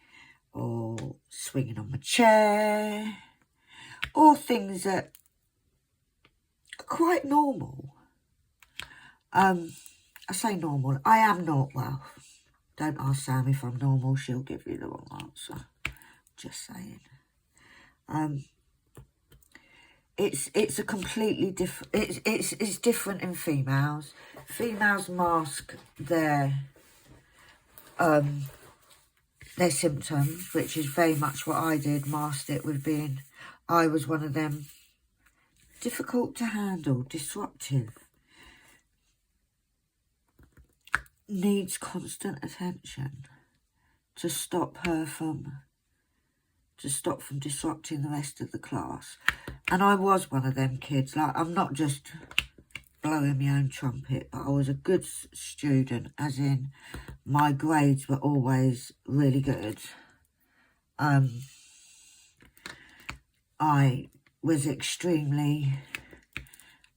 or swinging on my chair, all things that are quite normal. I say normal. I am not, well, don't ask Sam if I'm normal, she'll give you the wrong answer. Just saying. It's a completely different, it's different in females. Females mask their symptoms, which is very much what I did, masked it with being, I was one of them, difficult to handle, disruptive, needs constant attention to stop from disrupting the rest of the class. And I was one of them kids. Like, I'm not just blowing my own trumpet, but I was a good student, as in my grades were always really good. I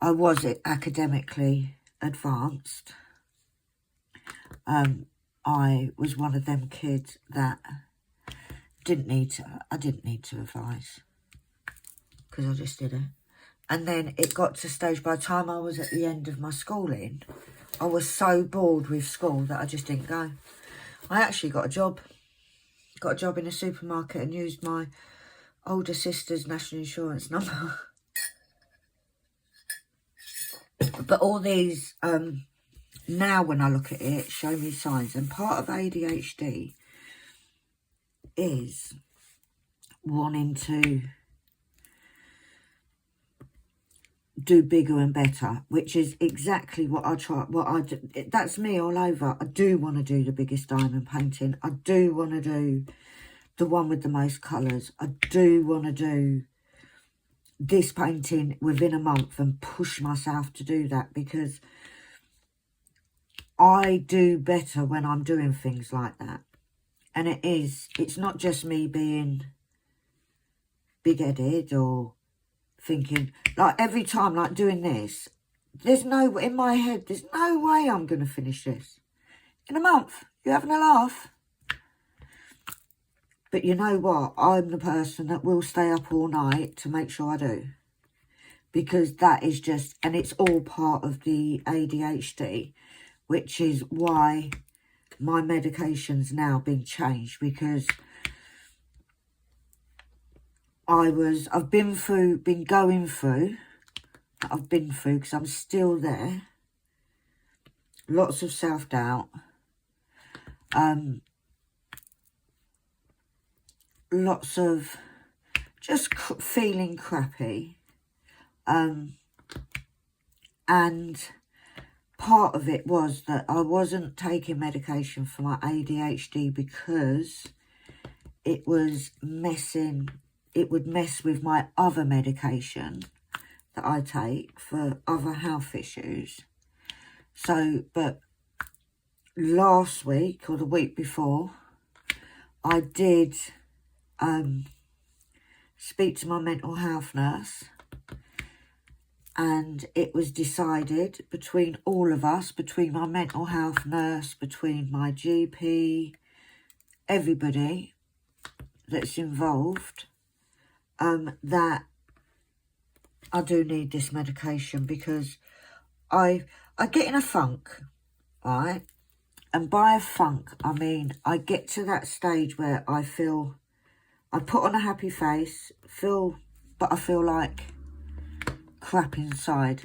was academically advanced. I was one of them kids that I didn't need to revise, because I just didn't. And then it got to a stage, by the time I was at the end of my schooling, I was so bored with school that I just didn't go. I actually got a job. Got a job in a supermarket and used my older sister's national insurance number. But all these, now when I look at it, show me signs. And part of ADHD is wanting to do bigger and better, which is exactly what I try. That's me all over. I do want to do the biggest diamond painting. I do want to do the one with the most colours. I do want to do this painting within a month and push myself to do that, because I do better when I'm doing things like that. And it's not just me being big-headed or thinking, like, every time, like, doing this, in my head, there's no way I'm going to finish this in a month. You having a laugh? But you know what? I'm the person that will stay up all night to make sure I do. Because that is just, and it's all part of the ADHD, which is why my medication's now been changed, because I've been going through, because I'm still there. Lots of self-doubt. Lots of just feeling crappy. And part of it was that I wasn't taking medication for my ADHD because it would mess with my other medication that I take for other health issues. So, but last week or the week before, I did speak to my mental health nurse, and it was decided between all of us, between my mental health nurse, between my GP, everybody that's involved, that I do need this medication, because I get in a funk, right? And by a funk, I mean I get to that stage where I put on a happy face, but I feel like crap inside,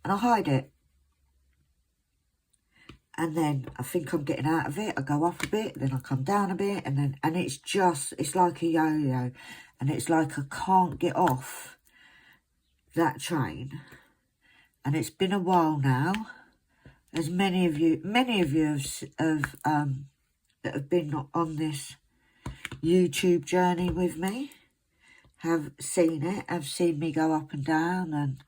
and I hide it. And then I think I'm getting out of it. I go up a bit, then I come down a bit, and it's like a yo-yo, and it's like I can't get off that train. And it's been a while now, as many of you have that have been on this YouTube journey with me have seen it, have seen me go up and down, and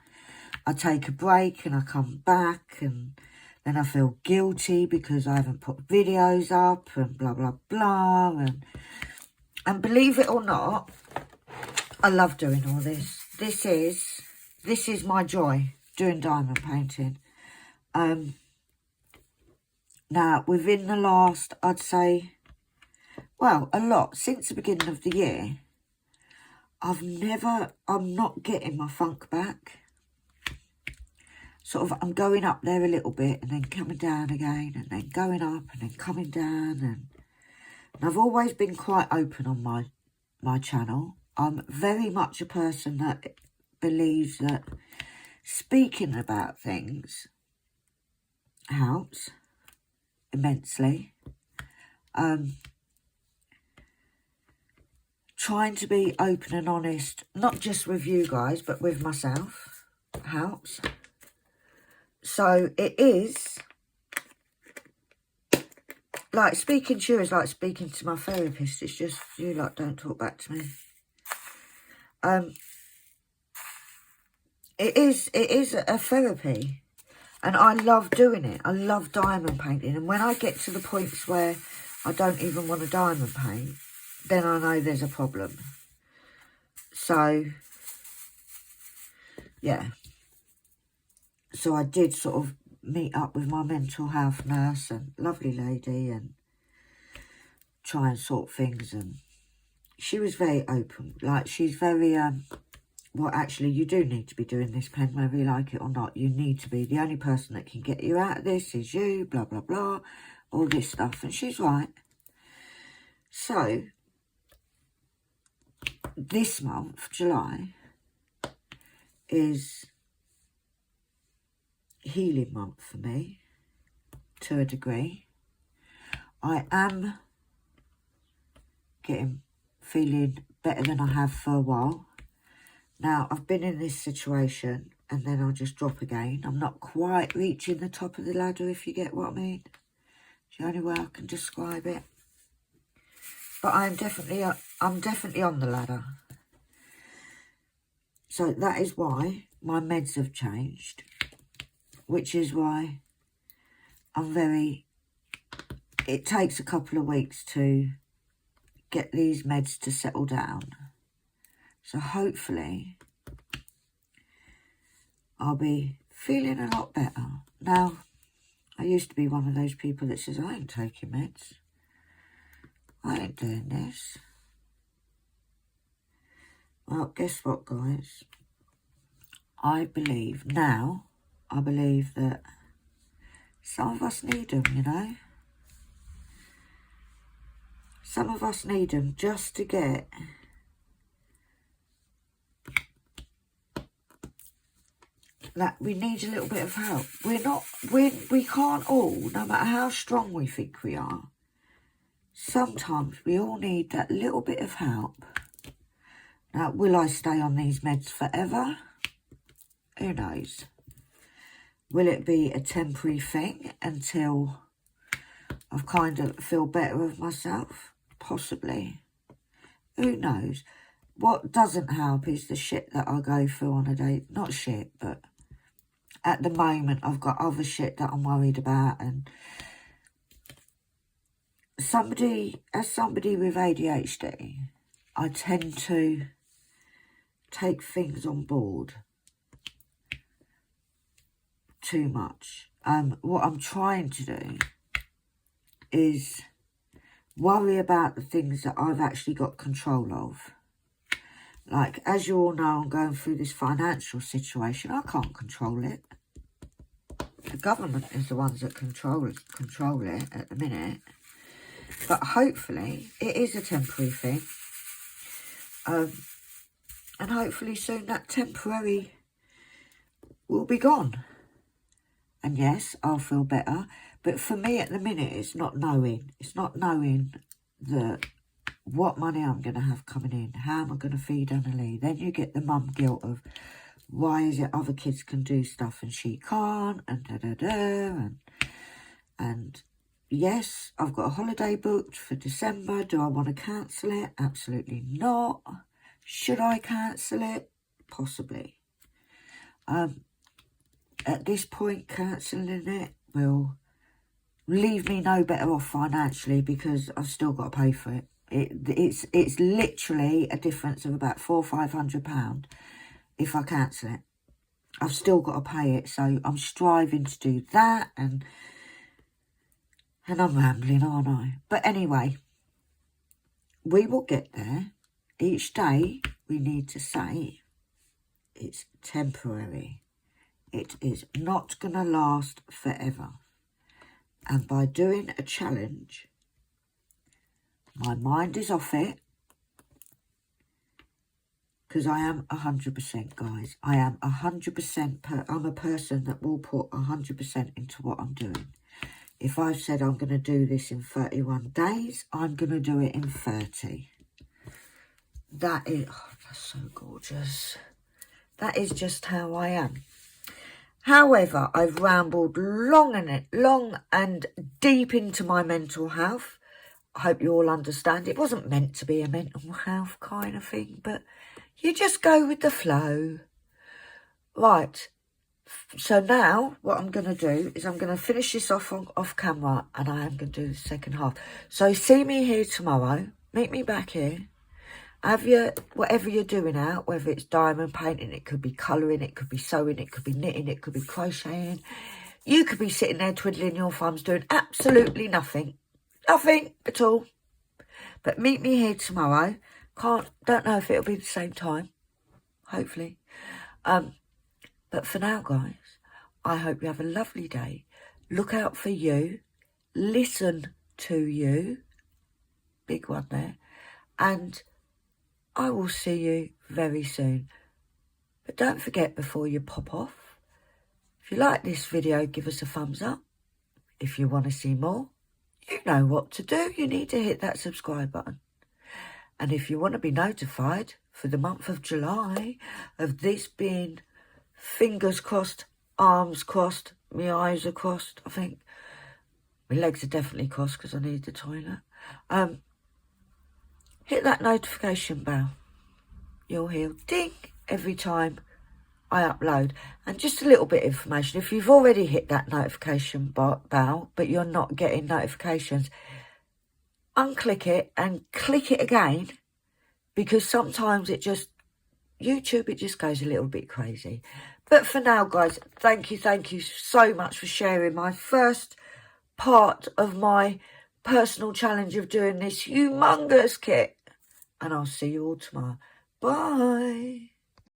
I take a break and I come back, and then I feel guilty because I haven't put videos up, and blah blah blah, and believe it or not, I love doing all this. This is my joy, doing diamond painting. Now, within the last, I'd say, well, a lot, since the beginning of the year, I'm not getting my funk back. Sort of, I'm going up there a little bit and then coming down again, and then going up and then coming down. And I've always been quite open on my channel. I'm very much a person that believes that speaking about things helps immensely. Trying to be open and honest, not just with you guys, but with myself, helps. So it is, like speaking to you is like speaking to my therapist. It's just, you lot don't talk back to me. It is a therapy, and I love doing it. I love diamond painting, and when I get to the points where I don't even want to diamond paint, then I know there's a problem. So, yeah. So I did sort of meet up with my mental health nurse, and lovely lady, and try and sort things. And she was very open. Like, she's very, well, actually, you do need to be doing this, Pen, whether you like it or not. You need to be. The only person that can get you out of this is you, blah, blah, blah, all this stuff. And she's right. So, this month, July, is healing month for me, to a degree. I am feeling better than I have for a while. Now, I've been in this situation, and then I'll just drop again. I'm not quite reaching the top of the ladder, if you get what I mean. It's the only way I can describe it. But I'm definitely on the ladder. So that is why my meds have changed, which is why it takes a couple of weeks to get these meds to settle down. So hopefully I'll be feeling a lot better. Now, I used to be one of those people that says, I ain't taking meds. I ain't doing this. Well, guess what, guys? I believe that some of us need them, you know. Some of us need them just to get like, we need a little bit of help. We can't all, no matter how strong we think we are, sometimes we all need that little bit of help. Now, will I stay on these meds forever? Who knows? Will it be a temporary thing until I've kind of feel better with myself? Possibly. Who knows? What doesn't help is the shit that I go through on a day. Not shit, but at the moment I've got other shit that I'm worried about. And as somebody with ADHD, I tend to take things on board too much. What I'm trying to do is worry about the things that I've actually got control of. Like, as you all know, I'm going through this financial situation. I can't control it. The government is the ones that control it at the minute. But hopefully it is a temporary thing. And hopefully soon that temporary will be gone. And yes, I'll feel better. But for me at the minute, it's not knowing. It's not knowing what money I'm going to have coming in. How am I going to feed Annalie? Then you get the mum guilt of, why is it other kids can do stuff and she can't? And da-da-da. And yes, I've got a holiday booked for December. Do I want to cancel it? Absolutely not. Should I cancel it? Possibly. At this point, cancelling it will leave me no better off financially because I've still got to pay for it. It's literally a difference of about £400 or £500 if I cancel it. I've still got to pay it, so I'm striving to do that, and I'm rambling, aren't I? But anyway, we will get there. Each day we need to say it's temporary. It is not going to last forever. And by doing a challenge, my mind is off it. Because I am 100%, guys. I am 100%. I'm a person that will put 100% into what I'm doing. If I've said I'm going to do this in 31 days, I'm going to do it in 30. That is, oh, that's so gorgeous. That is just how I am. However, I've rambled long and deep into my mental health. I hope you all understand. It wasn't meant to be a mental health kind of thing, but you just go with the flow. Right. So now what I'm going to do is I'm going to finish this off camera, and I am going to do the second half. So see me here tomorrow. Meet me back here. Have your, whatever you're doing out, whether it's diamond painting, it could be colouring, it could be sewing, it could be knitting, it could be crocheting. You could be sitting there twiddling your thumbs doing absolutely nothing. Nothing at all. But meet me here tomorrow. Don't know if it'll be the same time. Hopefully. But for now, guys, I hope you have a lovely day. Look out for you. Listen to you. Big one there. And I will see you very soon. But don't forget, before you pop off, if you like this video, give us a thumbs up. If you want to see more, you know what to do. You need to hit that subscribe button. And if you want to be notified for the month of July of this being fingers crossed, arms crossed, my eyes are crossed, I think. My legs are definitely crossed because I need the toilet. Hit that notification bell. You'll hear ding every time I upload. And just a little bit of information. If you've already hit that notification bell, but you're not getting notifications, unclick it and click it again. Because sometimes YouTube, it just goes a little bit crazy. But for now, guys, thank you so much for sharing my first part of my personal challenge of doing this humongous kit. And I'll see you all tomorrow. Bye.